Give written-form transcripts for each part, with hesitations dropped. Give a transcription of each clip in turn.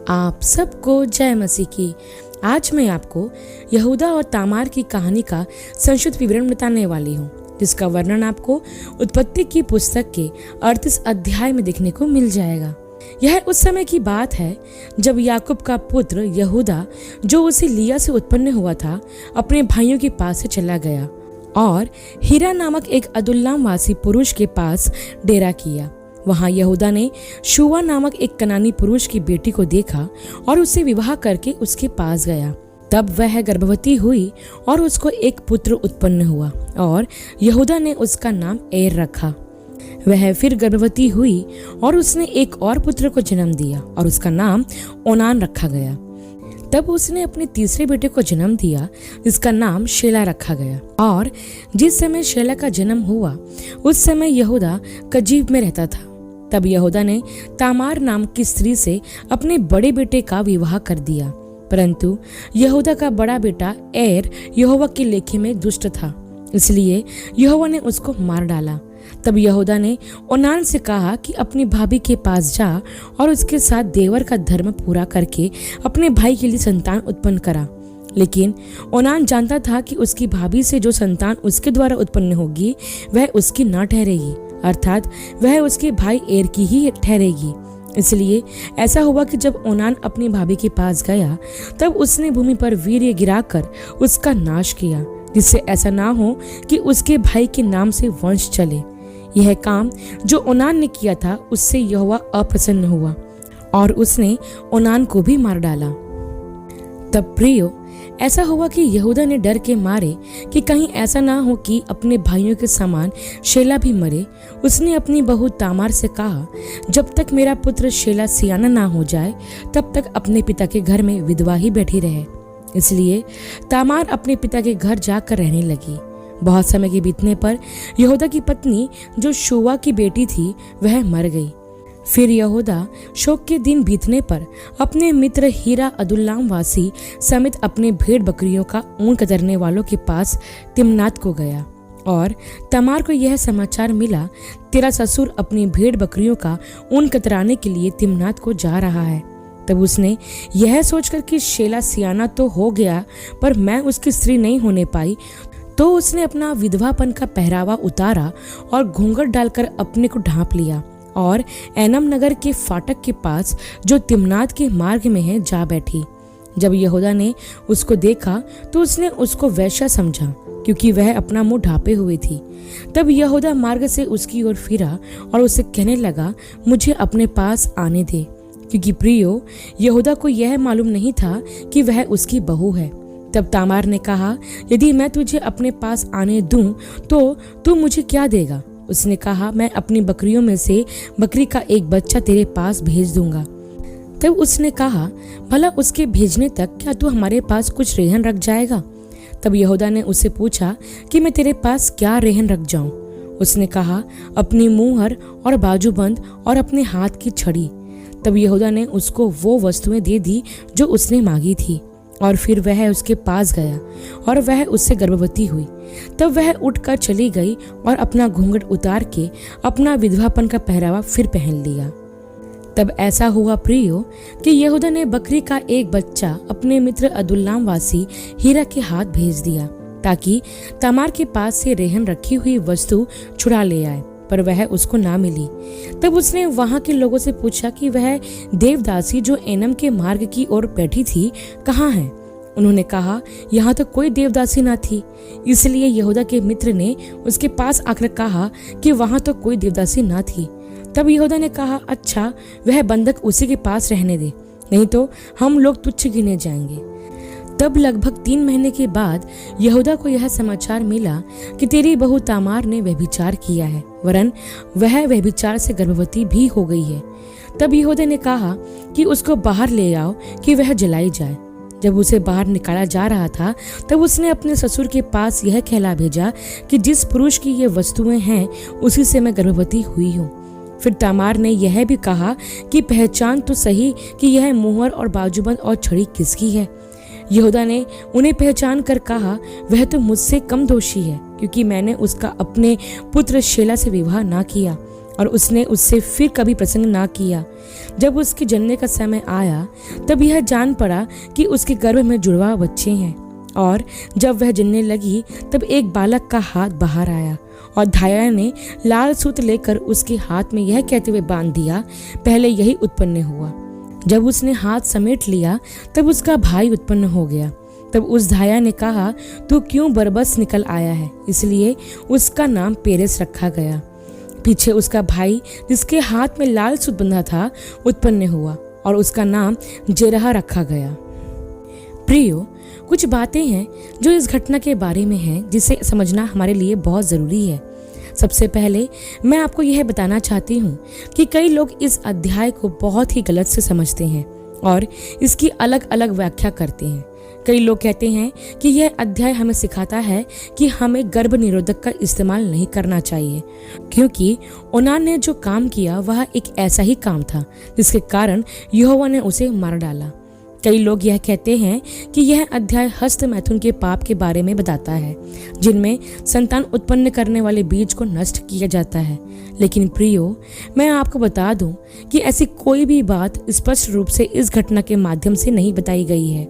आप सबको जय मसीह की। आज मैं आपको यहूदा और तामार की कहानी का संक्षिप्त विवरण बताने वाली हूँ, जिसका वर्णन आपको उत्पत्ति की पुस्तक के 38 अध्याय में देखने को मिल जाएगा। यह उस समय की बात है जब याकूब का पुत्र यहूदा, जो उसे लिया से उत्पन्न हुआ था, अपने भाइयों के पास से चला गया और हीरा नामक एक अदुल्लाम वासी पुरुष के पास डेरा किया। वहां यहूदा ने शूवा नामक एक कनानी पुरुष की बेटी को देखा और उससे विवाह करके उसके पास गया। तब वह गर्भवती हुई और उसको एक पुत्र उत्पन्न हुआ और यहूदा ने उसका नाम एर रखा। वह फिर गर्भवती हुई और उसने एक और पुत्र को जन्म दिया और उसका नाम ओनान रखा गया। तब उसने अपने तीसरे बेटे को जन्म दिया, जिसका नाम शेला रखा गया। और जिस समय शेला का जन्म हुआ उस समय यहूदा कजीब में रहता था। तब यहूदा ने तामार नाम की स्त्री से अपने बड़े बेटे का विवाह कर दिया, परंतु यहूदा का बड़ा बेटा एर यहोवा के लेखे में दुष्ट था, इसलिए यहोवा ने उसको मार डाला। तब यहूदा ने ओनान से कहा कि अपनी भाभी के पास जा और उसके साथ देवर का धर्म पूरा करके अपने भाई के लिए संतान उत्पन्न करा। लेकिन ओनान जानता था कि उसकी भाभी से जो संतान उसके द्वारा उत्पन्न होगी वह उसकी न ठहरेगी, अर्थात वह उसके भाई एर की ही ठहरेगी। इसलिए ऐसा हुआ कि जब ओनान अपनी भाभी के पास गया तब उसने भूमि पर वीर्य गिराकर उसका नाश किया, जिससे ऐसा ना हो कि उसके भाई के नाम से वंश चले। यह काम जो ओनान ने किया था उससे यहोवा अप्रसन्न हुआ और उसने ओनान को भी मार डाला। तब प्रियो, ऐसा हुआ कि यहूदा ने डर के मारे कि कहीं ऐसा ना हो कि अपने भाइयों के समान शेला भी मरे, उसने अपनी बहू तामार से कहा, जब तक मेरा पुत्र शेला सियाना ना हो जाए तब तक अपने पिता के घर में विधवा ही बैठी रहे। इसलिए तामार अपने पिता के घर जाकर रहने लगी। बहुत समय के बीतने पर यहूदा की पत्नी, जो शूवा की बेटी थी, वह मर गई। फिर यहूदा शोक के दिन बीतने पर अपने मित्र हीरा अदुल्लाम वासी समेत अपने भेड़ बकरियों का ऊन कतरने वालों के पास तिम्नात को गया और तमार को यह समाचार मिला, तेरा ससुर अपनी भेड़ बकरियों का ऊन कतराने के लिए तिम्नात को जा रहा है। तब उसने यह सोचकर कि शेला सियाना तो हो गया पर मैं उसकी स्त्री नहीं होने पाई, तो उसने अपना विधवापन का पहरावा उतारा और घूंघट डालकर अपने को ढांप लिया और एनम नगर के फाटक के पास, जो तिम्नात के मार्ग में है, जा बैठी। जब यहूदा ने उसको देखा तो उसने उसको वेश्या समझा, क्योंकि वह अपना मुंह ढांपे हुए थी। तब यहूदा मार्ग से उसकी ओर फिरा और उसे कहने लगा, मुझे अपने पास आने दे, क्योंकि प्रियो, यहूदा को यह मालूम नहीं था कि वह उसकी बहू है। तब तामार ने कहा, यदि मैं तुझे अपने पास आने दूं तो तू मुझे क्या देगा? उसने कहा, मैं अपनी बकरियों में से बकरी का एक बच्चा तेरे पास भेज दूंगा। तब उसने कहा, भला उसके भेजने तक क्या तू हमारे पास कुछ रेहन रख जाएगा? तब यहूदा ने उससे पूछा कि मैं तेरे पास क्या रेहन रख जाऊं? उसने कहा, अपनी मुहर और बाजूबंद और अपने हाथ की छड़ी। तब यहूदा ने उसको वो वस्तुएं दे दी जो उसने मांगी थी और फिर वह उसके पास गया और वह उससे गर्भवती हुई। तब वह उठकर चली गई और अपना घूंघट उतार के अपना विधवापन का पहरावा फिर पहन लिया। तब ऐसा हुआ प्रियो कि यहूदा ने बकरी का एक बच्चा अपने मित्र अदुल्लाम वासी हीरा के हाथ भेज दिया, ताकि तामार के पास से रेहन रखी हुई वस्तु छुड़ा ले आए, पर वह उसको ना मिली। तब उसने वहां के लोगों से पूछा कि वह देवदासी जो एनम के मार्ग की ओर बैठी थी कहाँ है? उन्होंने कहा, यहाँ तो कोई देवदासी ना थी। इसलिए यहूदा के मित्र ने उसके पास आकर कहा कि वहां तो कोई देवदासी ना थी। तब यहूदा ने कहा, अच्छा, वह बंधक उसी के पास रहने दे, नहीं तो हम लोग तुच्छ गिने जाएंगे। तब लगभग 3 महीने के बाद यहूदा को यह समाचार मिला कि तेरी बहू तामार ने व्यभिचार किया है, वरन वह व्यभिचार से गर्भवती भी हो गई है। तब यहूदा ने कहा कि उसको बाहर ले आओ कि वह जलाई जाए। जब उसे बाहर निकाला जा रहा था तब उसने अपने ससुर के पास यह कहला भेजा कि जिस पुरुष की ये वस्तुएं हैं उसी से मैं गर्भवती हुई हूँ। फिर तामार ने यह भी कहा कि पहचान तो सही कि यह मुहर और बाजूबंद और छड़ी किसकी है। यहूदा ने उन्हें पहचान कर कहा, वह तो मुझसे कम दोषी है, क्योंकि मैंने उसका अपने पुत्र शेला से विवाह ना किया और उसने उससे फिर कभी प्रसंग ना किया। जब उसके जनने का समय आया तब यह जान पड़ा कि उसके गर्भ में जुड़वा बच्चे हैं, और जब वह जनने लगी तब एक बालक का हाथ बाहर आया और धाया ने लाल सूत लेकर उसके हाथ में यह कहते हुए बांध दिया, पहले यही उत्पन्न हुआ। जब उसने हाथ समेट लिया तब उसका भाई उत्पन्न हो गया। तब उस धाया ने कहा, तू क्यों बरबस निकल आया है? इसलिए उसका नाम पेरेस रखा गया। पीछे उसका भाई जिसके हाथ में लाल सूत बंधा था उत्पन्न हुआ और उसका नाम जेरह रखा गया। प्रियो, कुछ बातें हैं जो इस घटना के बारे में हैं जिसे समझना हमारे लिए बहुत ज़रूरी है। सबसे पहले मैं आपको यह बताना चाहती हूँ कि कई लोग इस अध्याय को बहुत ही गलत से समझते हैं और इसकी अलग अलग व्याख्या करते हैं। कई लोग कहते हैं कि यह अध्याय हमें सिखाता है कि हमें गर्भ निरोधक का इस्तेमाल नहीं करना चाहिए, क्योंकि ओनान ने जो काम किया वह एक ऐसा ही काम था जिसके कारण यहोवा ने उसे मार डाला। कई लोग यह कहते हैं कि यह अध्याय हस्त मैथुन के पाप के बारे में बताता है, जिनमें संतान उत्पन्न करने वाले बीज को नष्ट किया जाता है। लेकिन प्रियो, मैं आपको बता दूं कि ऐसी कोई भी बात स्पष्ट रूप से इस घटना के माध्यम से नहीं बताई गई है।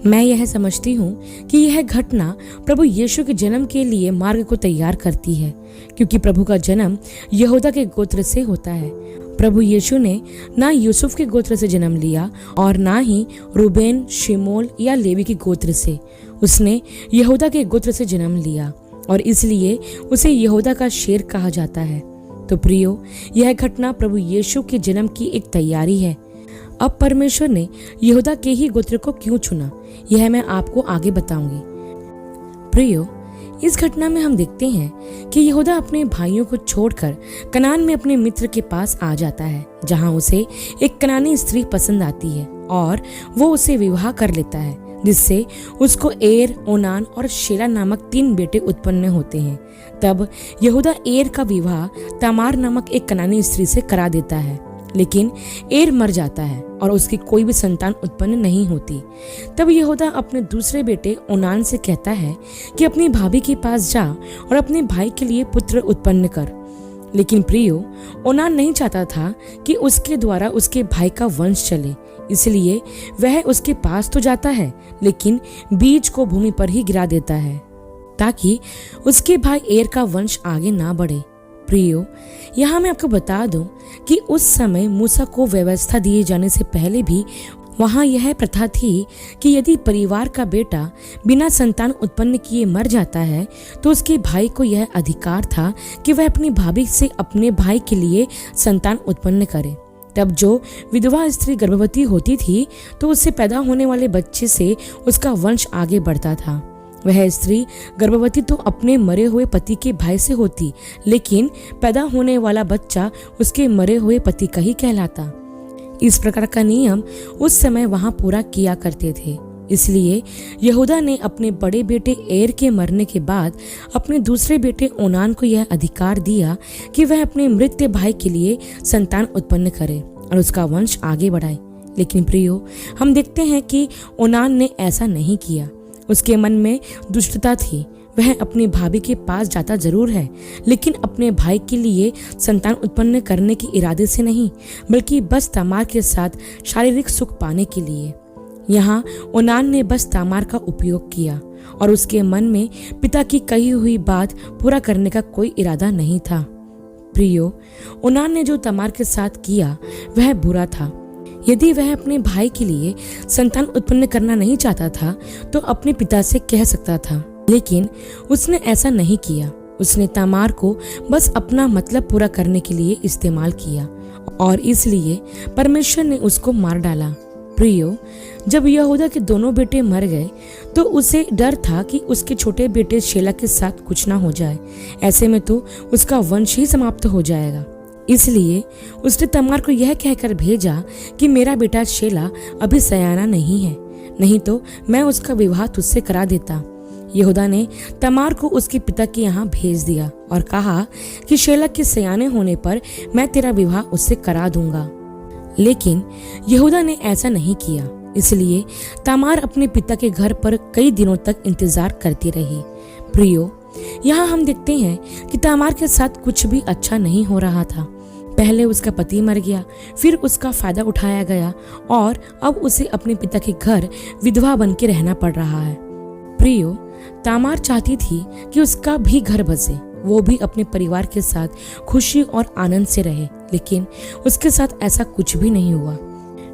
मैं यह समझती हूँ कि यह घटना प्रभु यीशु के जन्म के लिए मार्ग को तैयार करती है, क्योंकि प्रभु का जन्म यहूदा के गोत्र से होता है। प्रभु यीशु ने ना यूसुफ के गोत्र से जन्म लिया और ना ही रूबेन, शिमोन या लेवी के गोत्र से। उसने यहूदा के गोत्र से जन्म लिया और इसलिए उसे यहूदा का शेर कहा जाता है। तो प्रियो, यह घटना प्रभु यीशु के जन्म की एक तैयारी है। अब परमेश्वर ने यहूदा के ही गोत्र को क्यों चुना, यह मैं आपको आगे बताऊंगी। प्रियो, इस घटना में हम देखते हैं कि यहूदा अपने भाइयों को छोड़कर कनान में अपने मित्र के पास आ जाता है, जहां उसे एक कनानी स्त्री पसंद आती है और वो उसे विवाह कर लेता है, जिससे उसको एर, ओनान और शेला नामक 3 बेटे उत्पन्न होते हैं। तब यहूदा एर का विवाह तामार नामक एक कनानी स्त्री से करा देता है, लेकिन एर मर जाता है और उसकी कोई भी संतान उत्पन्न नहीं होती। तब यहूदा अपने दूसरे बेटे ओनान से कहता है कि अपनी भाभी के पास जा और अपने भाई के लिए पुत्र उत्पन्न कर। लेकिन प्रियो, ओनान नहीं चाहता था कि उसके द्वारा उसके भाई का वंश चले, इसलिए वह उसके पास तो जाता है लेकिन बीज को भूमि पर ही गिरा देता है ताकि उसके भाई एर का वंश आगे ना बढ़े। प्रियो, यहाँ मैं आपको बता दूं कि उस समय मूसा को व्यवस्था दिए जाने से पहले भी वहाँ यह प्रथा थी कि यदि परिवार का बेटा बिना संतान उत्पन्न किए मर जाता है तो उसके भाई को यह अधिकार था कि वह अपनी भाभी से अपने भाई के लिए संतान उत्पन्न करे। तब जो विधवा स्त्री गर्भवती होती थी तो उससे पैदा होने वाले बच्चे से उसका वंश आगे बढ़ता था। वह स्त्री गर्भवती तो अपने मरे हुए पति के भाई से होती, लेकिन पैदा होने वाला बच्चा उसके मरे हुए पति का ही कहलाता। इस प्रकार का नियम उस समय वहां पूरा किया करते थे। इसलिए यहूदा ने अपने बड़े बेटे एर के मरने के बाद अपने दूसरे बेटे ओनान को यह अधिकार दिया कि वह अपने मृत भाई के लिए संतान उत्पन्न करे और उसका वंश आगे बढ़ाए। लेकिन प्रियो, हम देखते हैं कि ओनान ने ऐसा नहीं किया। उसके मन में दुष्टता थी। वह अपनी भाभी के पास जाता जरूर है, लेकिन अपने भाई के लिए संतान उत्पन्न करने के इरादे से नहीं, बल्कि बस तामार के साथ शारीरिक सुख पाने के लिए। यहाँ ओनान ने बस तामार का उपयोग किया और उसके मन में पिता की कही हुई बात पूरा करने का कोई इरादा नहीं था। प्रियो, ओनान ने जो तामार के साथ किया वह बुरा था। यदि वह अपने भाई के लिए संतान उत्पन्न करना नहीं चाहता था तो अपने पिता से कह सकता था, लेकिन उसने ऐसा नहीं किया। उसने तामार को बस अपना मतलब पूरा करने के लिए इस्तेमाल किया और इसलिए परमेश्वर ने उसको मार डाला। प्रियो, जब यहूदा के दोनों बेटे मर गए तो उसे डर था कि उसके छोटे बेटे शेला के साथ कुछ ना हो जाए, ऐसे में तो उसका वंश ही समाप्त हो जाएगा। इसलिए उसने तमार को यह कहकर भेजा कि मेरा बेटा शेला अभी सयाना नहीं है, नहीं तो मैं उसका विवाह तुझसे करा देता। यहूदा ने तमार को उसके पिता के यहाँ भेज दिया और कहा कि शेला के सयाने होने पर मैं तेरा विवाह उससे करा दूंगा। लेकिन यहूदा ने ऐसा नहीं किया, इसलिए तमार अपने पिता के घर पर कई दिनों तक इंतजार करती रही। प्रियो, यहाँ हम देखते हैं कि तामार के साथ कुछ भी अच्छा नहीं हो रहा था। पहले उसका पति मर गया, फिर उसका फायदा उठाया गया और अब उसे अपने पिता के घर विधवा बन के रहना पड़ रहा है। प्रियो, तामार चाहती थी कि उसका भी घर बसे, वो भी अपने परिवार के साथ खुशी और आनंद से रहे, लेकिन उसके साथ ऐसा कुछ भी नहीं हुआ।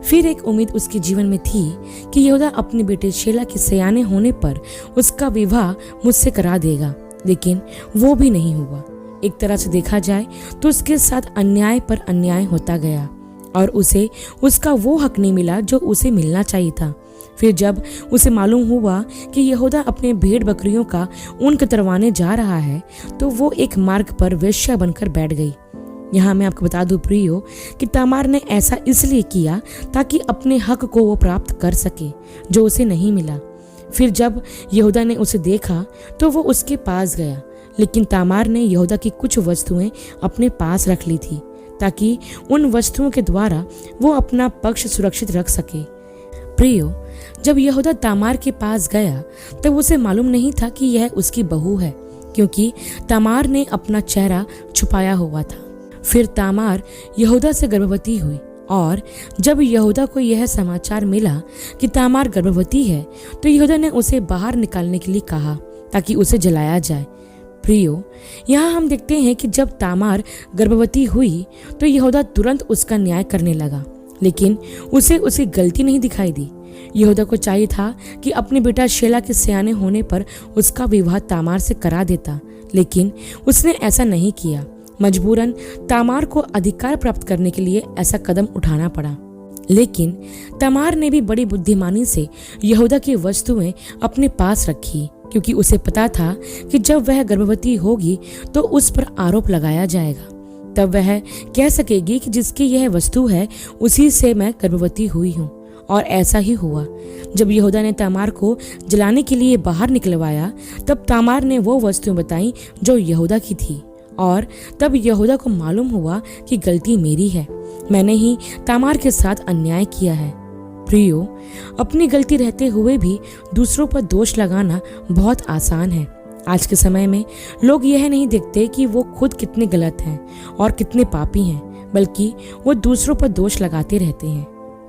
फिर एक उम्मीद उसके जीवन में थी कि यहूदा अपने बेटे शेला के सयाने होने पर उसका विवाह मुझसे करा देगा, लेकिन वो भी नहीं हुआ। एक तरह से देखा जाए तो उसके साथ अन्याय पर अन्याय होता गया और उसे उसका वो हक नहीं मिला जो उसे मिलना चाहिए था। फिर जब उसे मालूम हुआ कि यहूदा अपने भेड़ बकरियों का ऊन कतरवाने जा रहा है, तो वो एक मार्ग पर वेश्या बनकर बैठ गई। यहाँ मैं आपको बता दूं प्रियो कि तामार ने ऐसा इसलिए किया ताकि अपने हक को वो प्राप्त कर सके जो उसे नहीं मिला। फिर जब यहूदा ने उसे देखा तो वो उसके पास गया, लेकिन तामार ने यहूदा की कुछ वस्तुएं अपने पास रख ली थी ताकि उन वस्तुओं के द्वारा वो अपना पक्ष सुरक्षित रख सके। प्रियो, जब यहूदा तामार के पास गया तब उसे मालूम नहीं था कि यह उसकी बहू है, क्योंकि तामार ने अपना चेहरा छुपाया हुआ था। फिर तामार यहूदा से गर्भवती हुई और जब यहूदा को यह समाचार मिला कि तामार गर्भवती है तो यहूदा ने उसे बाहर निकालने के लिए कहा ताकि उसे जलाया जाए। प्रियो, यहाँ हम देखते हैं कि जब तामार गर्भवती हुई तो यहूदा तुरंत उसका न्याय करने लगा, लेकिन उसे उसकी गलती नहीं दिखाई दी। यहूदा को चाहिए था कि अपने बेटा शेला के सयाने होने पर उसका विवाह तामार से करा देता, लेकिन उसने ऐसा नहीं किया। मजबूरन तामार को अधिकार प्राप्त करने के लिए ऐसा कदम उठाना पड़ा। लेकिन तामार ने भी बड़ी बुद्धिमानी से यहूदा की वस्तुएं अपने पास रखी, क्योंकि उसे पता था कि जब वह गर्भवती होगी तो उस पर आरोप लगाया जाएगा। तब वह कह सकेगी कि जिसकी यह वस्तु है उसी से मैं गर्भवती हुई हूँ। और ऐसा ही हुआ। जब यहूदा ने तामार को जलाने के लिए बाहर निकलवाया तब तामार ने वो वस्तुएं बताई जो यहूदा की थी, और तब यहूदा को मालूम हुआ कि गलती मेरी है, मैंने ही तामार के साथ अन्याय किया है। प्रियो, अपनी गलती रहते हुए भी दूसरों पर दोष लगाना बहुत आसान है। आज के समय में लोग यह नहीं देखते कि वो खुद कितने गलत हैं और कितने पापी हैं, बल्कि वो दूसरों पर दोष लगाते रहते हैं।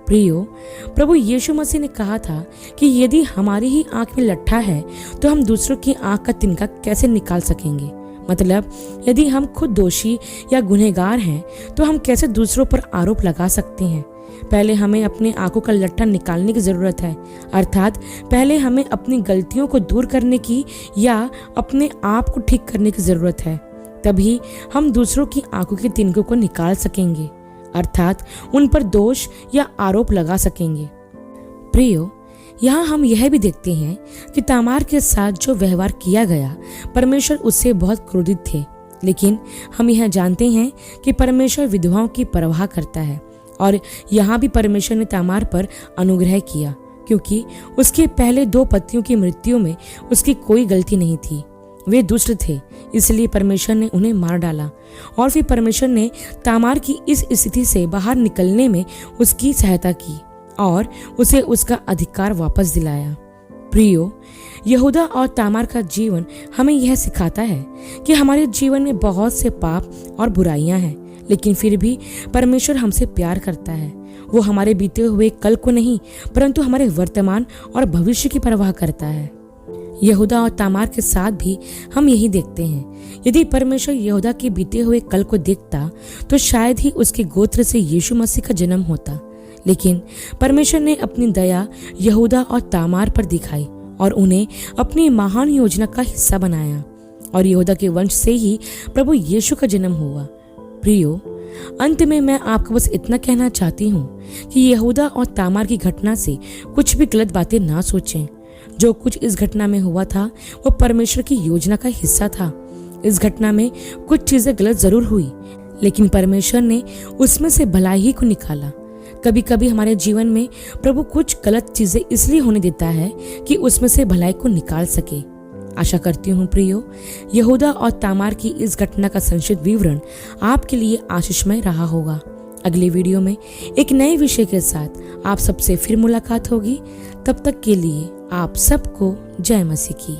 प्रियो, प्रभु यीशु मसीह ने कहा था कि यदि हमारी ही आंख में लट्ठा है तो हम दूसरों की आंख का तिनका कैसे निकाल सकेंगे। मतलब यदि हम खुद दोषी या गुनहगार हैं तो हम कैसे दूसरों पर आरोप लगा सकते हैं। पहले हमें अपने आंखों का लट्ठा निकालने की जरूरत है, अर्थात पहले हमें अपनी गलतियों को दूर करने की या अपने आप को ठीक करने की जरूरत है। तभी हम दूसरों की आंखों के तिनकों को निकाल सकेंगे, अर्थात उन पर दोष या आरोप लगा सकेंगे। प्रियो, यहाँ हम यह भी देखते हैं कि तामार के साथ जो व्यवहार किया गया, परमेश्वर उससे बहुत क्रोधित थे। लेकिन हम यह जानते हैं कि परमेश्वर विधवाओं की परवाह करता है, और यहाँ भी परमेश्वर ने तामार पर अनुग्रह किया, क्योंकि उसके पहले 2 पतियों की मृत्यु में उसकी कोई गलती नहीं थी। वे दुष्ट थे, इसलिए परमेश्वर ने उन्हें मार डाला, और फिर परमेश्वर ने तामार की इस स्थिति से बाहर निकलने में उसकी सहायता की और उसे उसका अधिकार वापस दिलाया। प्रियो, यहूदा और तामार का जीवन हमें यह सिखाता है कि हमारे जीवन में बहुत से पाप और बुराइयां हैं, लेकिन फिर भी परमेश्वर हमसे प्यार करता है। वो हमारे बीते हुए कल को नहीं, परंतु हमारे वर्तमान और भविष्य की परवाह करता है। यहूदा और तामार के साथ भी हम यही देखते हैं। यदि परमेश्वर यहूदा के बीते हुए कल को देखता तो शायद ही उसके गोत्र से यीशु मसीह का जन्म होता, लेकिन परमेश्वर ने अपनी दया यहूदा और तामार पर दिखाई और उन्हें अपनी महान योजना का हिस्सा बनाया, और यहूदा के वंश से ही प्रभु यीशु का जन्म हुआ। प्रियो, अंत में मैं आपको बस इतना कहना चाहती हूँ कि यहूदा और तामार की घटना से कुछ भी गलत बातें ना सोचें। जो कुछ इस घटना में हुआ था वो परमेश्वर की योजना का हिस्सा था। इस घटना में कुछ चीजें गलत जरूर हुई, लेकिन परमेश्वर ने उसमें से भलाई ही को निकाला। कभी कभी हमारे जीवन में प्रभु कुछ गलत चीजें इसलिए होने देता है कि उसमें से भलाई को निकाल सके। आशा करती हूँ प्रियो, यहूदा और तामार की इस घटना का संक्षिप्त विवरण आपके लिए आशीषमय रहा होगा। अगले वीडियो में एक नए विषय के साथ आप सबसे फिर मुलाकात होगी। तब तक के लिए आप सबको जय मसीह की।